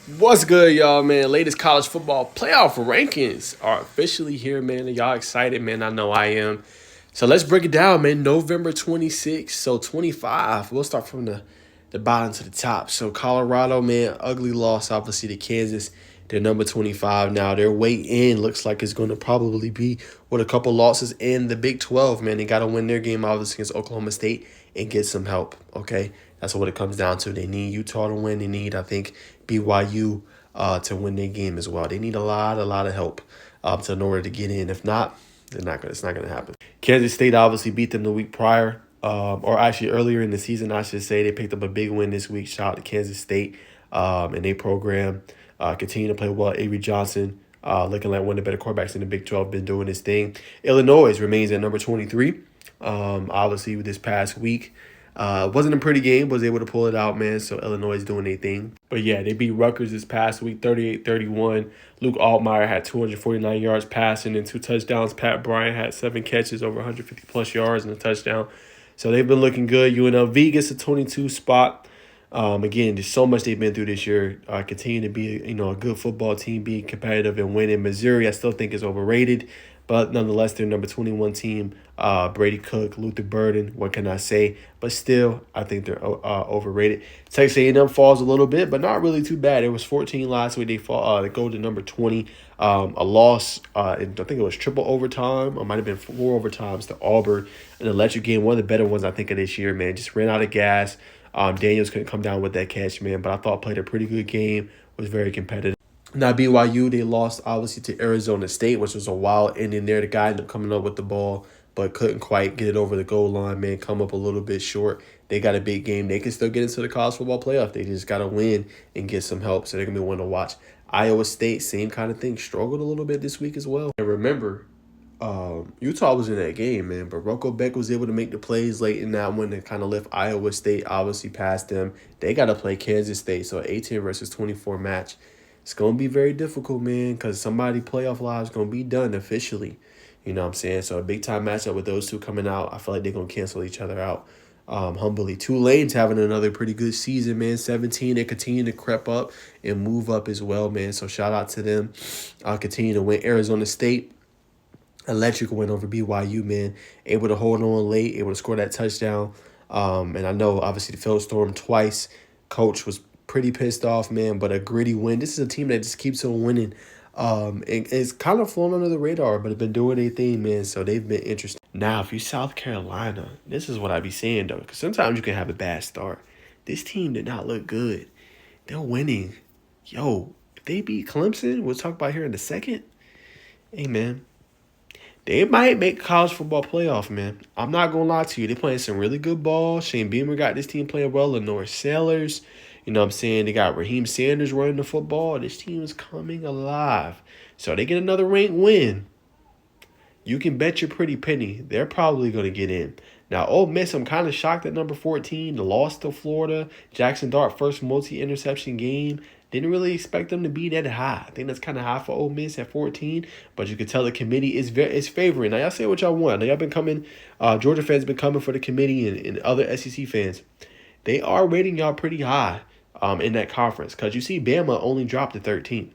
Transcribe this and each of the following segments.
What's good, y'all, man? Latest college football playoff rankings are officially here, man. Y'all excited, man? I know I am. So let's break it down, man. November 26th, so 25. We'll start from the bottom to the top. So Colorado, man, ugly loss, obviously, to Kansas. They're number 25 now. Their way in looks like it's going to probably be with a couple losses in the Big 12, man. They got to win their game, obviously, against Oklahoma State and get some help, okay? That's what it comes down to. They need Utah to win. They need, I think, BYU to win their game as well. They need a lot of help in order to get in. If not, they're not gonna. It's not gonna happen. Kansas State obviously beat them the week prior, or actually earlier in the season, I should say. They picked up a big win this week. Shout out to Kansas State and their program. Continue to play well. Avery Johnson looking like one of the better quarterbacks in the Big 12. Been doing his thing. Illinois remains at number 23. Obviously, this past week. Wasn't a pretty game, was able to pull it out, man. So Illinois is doing their thing. But yeah, they beat Rutgers this past week, 38-31. Luke Altmaier had 249 yards passing and 2 touchdowns. Pat Bryant had 7 catches, over 150 plus yards and a touchdown. So they've been looking good. UNLV gets a 22 spot. Again, there's so much they've been through this year. Continue to be a good football team, being competitive and winning. Missouri, I still think is overrated, but nonetheless, they're number 21 team. Brady Cook, Luther Burden, what can I say? But still, I think they're overrated. Texas A&M falls a little bit, but not really too bad. It was 14 last week. They fall. They go to number 20. A loss. I think it was triple overtime. Or might have been 4 overtimes to Auburn. An electric game, one of the better ones I think of this year. Man, just ran out of gas. Daniels couldn't come down with that catch, man, but I thought played a pretty good game, was very competitive. Now, BYU, they lost, obviously, to Arizona State, which was a wild ending there. The guy ended up coming up with the ball, but couldn't quite get it over the goal line, man, come up a little bit short. They got a big game. They can still get into the college football playoff. They just got to win and get some help, so they're going to be one to watch. Iowa State, same kind of thing, struggled a little bit this week as well. And remember, Utah was in that game, man, but Rocco Beck was able to make the plays late in that one to kind of lift Iowa State, obviously past them. They got to play Kansas State, so 18 versus 24 match. It's going to be very difficult, man, because somebody playoff lives going to be done officially. You know what I'm saying? So a big-time matchup with those two coming out. I feel like they're going to cancel each other out humbly. Tulane's having another pretty good season, man. 17, they continue to creep up and move up as well, man. So shout out to them. Continue to win. Arizona State, electric win over BYU, man. Able to hold on late, able to score that touchdown. And I know, obviously, the field storm twice. Coach was pretty pissed off, man, but a gritty win. This is a team that just keeps on winning. It's kind of flown under the radar, but it's been doing their thing, man, so they've been interesting. Now, if you're South Carolina, this is what I be saying, though, because sometimes you can have a bad start. This team did not look good. They're winning. Yo, if they beat Clemson, we'll talk about here in a second. Hey, man, they might make college football playoff, man. I'm not going to lie to you. They're playing some really good ball. Shane Beamer got this team playing well. Lenore Sailors. You know what I'm saying? They got Raheem Sanders running the football. This team is coming alive. So they get another ranked win. You can bet your pretty penny they're probably going to get in. Now, Ole Miss, I'm kind of shocked at number 14. The loss to Florida. Jackson Dart, first multi-interception game. Didn't really expect them to be that high. I think that's kind of high for Ole Miss at 14. But you can tell the committee is favoring. Now, y'all say what y'all want. Now, y'all been coming. Georgia fans been coming for the committee and other SEC fans. They are rating y'all pretty high in that conference. Because you see Bama only dropped to 13.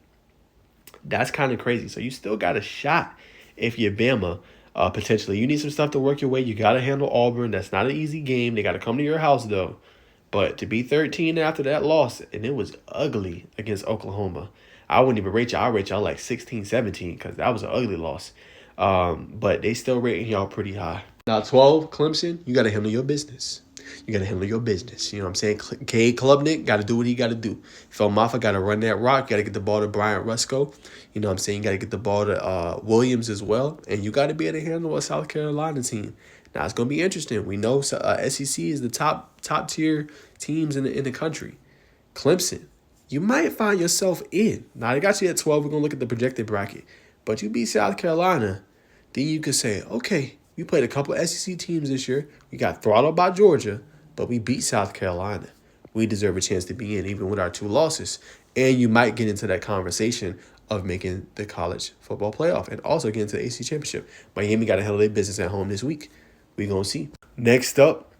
That's kind of crazy. So you still got a shot if you're Bama. Potentially. You need some stuff to work your way. You got to handle Auburn. That's not an easy game. They got to come to your house, though. But to be 13 after that loss, and it was ugly against Oklahoma. I wouldn't even rate y'all. I'll rate y'all like 16, 17 because that was an ugly loss. But they still rating y'all pretty high. Now, 12, Clemson, you got to handle your business. You got to handle your business. You know what I'm saying? Cade Klubnik got to do what he got to do. Phil Maffa got to run that rock. Got to get the ball to Bryant Rusko. You know what I'm saying? You got to get the ball to Williams as well. And you got to be able to handle a South Carolina team. Now, it's going to be interesting. We know SEC is the top tier teams in the country. Clemson, you might find yourself in. Now, they got you at 12. We're going to look at the projected bracket. But you beat South Carolina, then you could say, okay, we played a couple SEC teams this year. We got throttled by Georgia, but we beat South Carolina. We deserve a chance to be in, even with our 2 losses. And you might get into that conversation of making the college football playoff and also get into the ACC championship. Miami got to handle their business at home this week. We're going to see. Next up,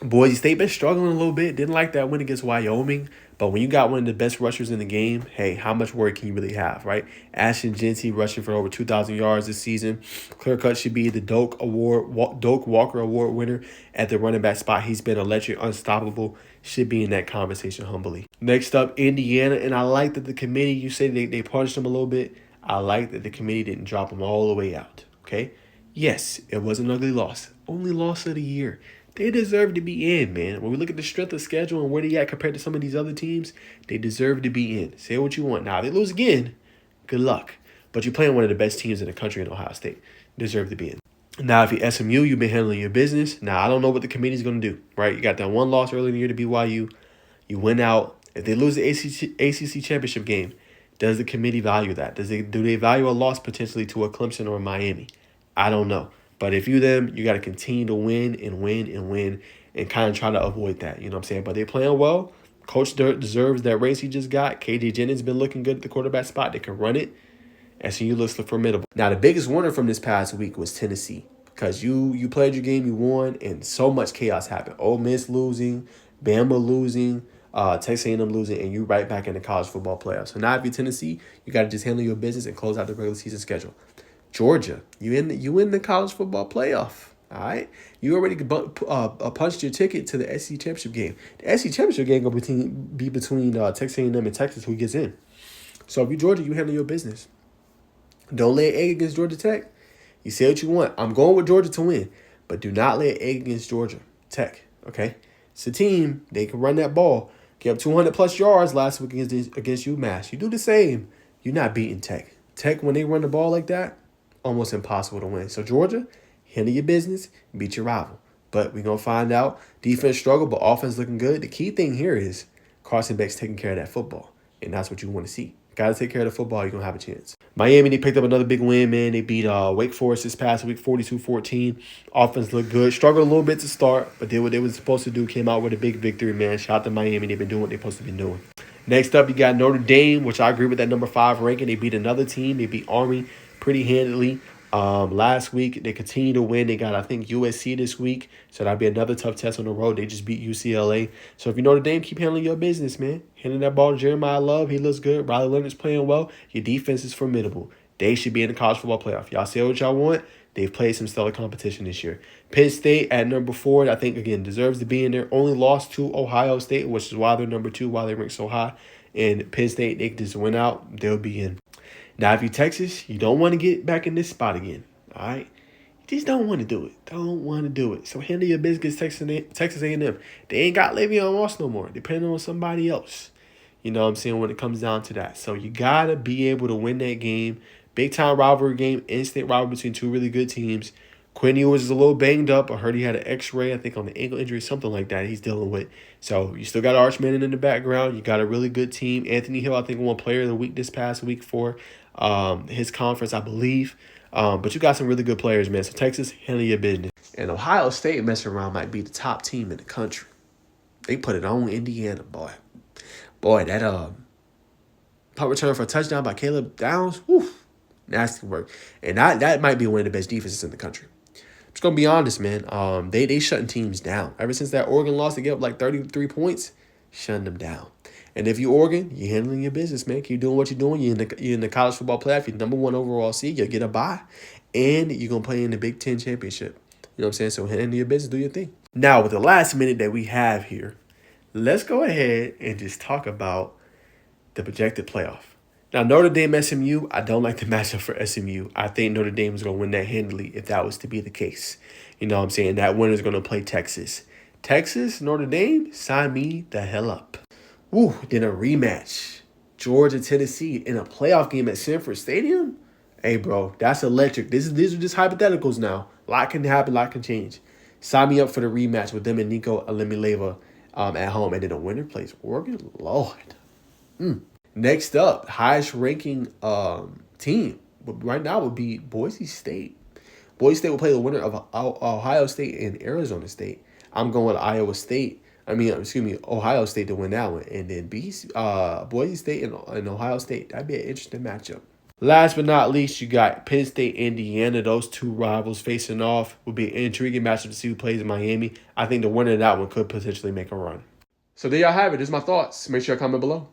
Boise State been struggling a little bit. Didn't like that win against Wyoming. But when you got one of the best rushers in the game, hey, how much work can you really have, right? Ashton Jeanty rushing for over 2,000 yards this season. Clear cut should be the Doak Walker Award winner at the running back spot. He's been electric, unstoppable. Should be in that conversation humbly. Next up, Indiana. And I like that the committee, you say they punished them a little bit. I like that the committee didn't drop them all the way out, okay? Yes, it was an ugly loss. Only loss of the year. They deserve to be in, man. When we look at the strength of schedule and where they at compared to some of these other teams, they deserve to be in. Say what you want. Now, if they lose again, good luck. But you're playing one of the best teams in the country in Ohio State. Deserve to be in. Now, if you're SMU, you've been handling your business. Now, I don't know what the committee's going to do, right? You got that one loss early in the year to BYU. You went out. If they lose the ACC championship game, does the committee value that? Do they value a loss potentially to a Clemson or a Miami? I don't know. But if you them, you got to continue to win and win and win and kind of try to avoid that. You know what I'm saying? But they're playing well. Coach deserves that race he just got. KJ Jennings been looking good at the quarterback spot. They can run it. SMU looks formidable. Now, the biggest winner from this past week was Tennessee because you played your game, you won, and so much chaos happened. Ole Miss losing, Bama losing, Texas A&M losing, and you right back in the college football playoffs. So now if you're Tennessee, you got to just handle your business and close out the regular season schedule. Georgia, you in the college football playoff. All right, you already punched your ticket to the SEC championship game. The SEC championship game going to be between Texas A&M and Texas, who gets in. So if you're Georgia, you handle your business. Don't lay an egg against Georgia Tech. You say what you want. I'm going with Georgia to win, but do not lay an egg against Georgia Tech. Okay, it's a team. They can run that ball. Get up 200 plus yards last week against UMass. You do the same. You're not beating Tech. Tech, when they run the ball like that, almost impossible to win. So Georgia, handle your business, beat your rival. But we're going to find out. Defense struggle, but offense looking good. The key thing here is Carson Beck's taking care of that football. And that's what you want to see. Got to take care of the football, you're going to have a chance. Miami, they picked up another big win, man. They beat Wake Forest this past week, 42-14. Offense looked good. Struggled a little bit to start, but did what they were supposed to do. Came out with a big victory, man. Shout out to Miami. They've been doing what they're supposed to be doing. Next up, you got Notre Dame, which I agree with that number 5 ranking. They beat another team. They beat Army pretty handily. Last week, they continue to win. They got, I think, USC this week. So that'll be another tough test on the road. They just beat UCLA. So if you Notre Dame, keep handling your business, man. Handing that ball to Jeremiah Love. He looks good. Riley Leonard's playing well. Your defense is formidable. They should be in the college football playoff. Y'all say what y'all want. They've played some stellar competition this year. Penn State at number 4, I think, again, deserves to be in there. Only lost to Ohio State, which is why they're number 2, why they rank so high. And Penn State, they just went out. They'll be in. Now, if you're Texas, you don't want to get back in this spot again, all right? You just don't want to do it. Don't want to do it. So handle your business, Texas A&M. They ain't got Le'Veon Moss no more. Depending on somebody else. You know what I'm saying, when it comes down to that. So you got to be able to win that game. Big-time rivalry game, in-state rivalry between two really good teams. Quinn Ewers is a little banged up. I heard he had an x-ray, I think, on the ankle injury, something like that he's dealing with. So you still got Arch Manning in the background. You got a really good team. Anthony Hill, I think, won Player of the Week this past week for his conference, I believe. But you got some really good players, man. So Texas, handle your business. And Ohio State messing around might be the top team in the country. They put it on Indiana, boy. Boy, that punt return for a touchdown by Caleb Downs, whew, nasty work. And that might be one of the best defenses in the country. I'm just gonna be honest, man. They shutting teams down. Ever since that Oregon loss, they gave up like 33 points, shutting them down. And if you Oregon, you're handling your business, man. Keep doing what you're doing. You're in the college football playoff. You're number 1 overall seed. You'll get a bye, and you're gonna play in the Big Ten championship. You know what I'm saying? So handle your business, do your thing. Now, with the last minute that we have here, let's go ahead and just talk about the projected playoff. Now, Notre Dame, SMU, I don't like the matchup for SMU. I think Notre Dame is going to win that handily if that was to be the case. You know what I'm saying? That winner is going to play Texas. Texas, Notre Dame, sign me the hell up. Woo, then a rematch. Georgia, Tennessee in a playoff game at Sanford Stadium? Hey, bro, that's electric. These are just hypotheticals now. A lot can happen, a lot can change. Sign me up for the rematch with them and Nico Alemileva at home. And then the winner plays Oregon? Lord. Next up, highest ranking team right now would be Boise State. Boise State will play the winner of Ohio State and Arizona State. I'm going with Ohio State to win that one. And then Boise State and Ohio State, that'd be an interesting matchup. Last but not least, you got Penn State, Indiana. Those two rivals facing off will be an intriguing matchup to see who plays in Miami. I think the winner of that one could potentially make a run. So there y'all have it. This is my thoughts. Make sure you comment below.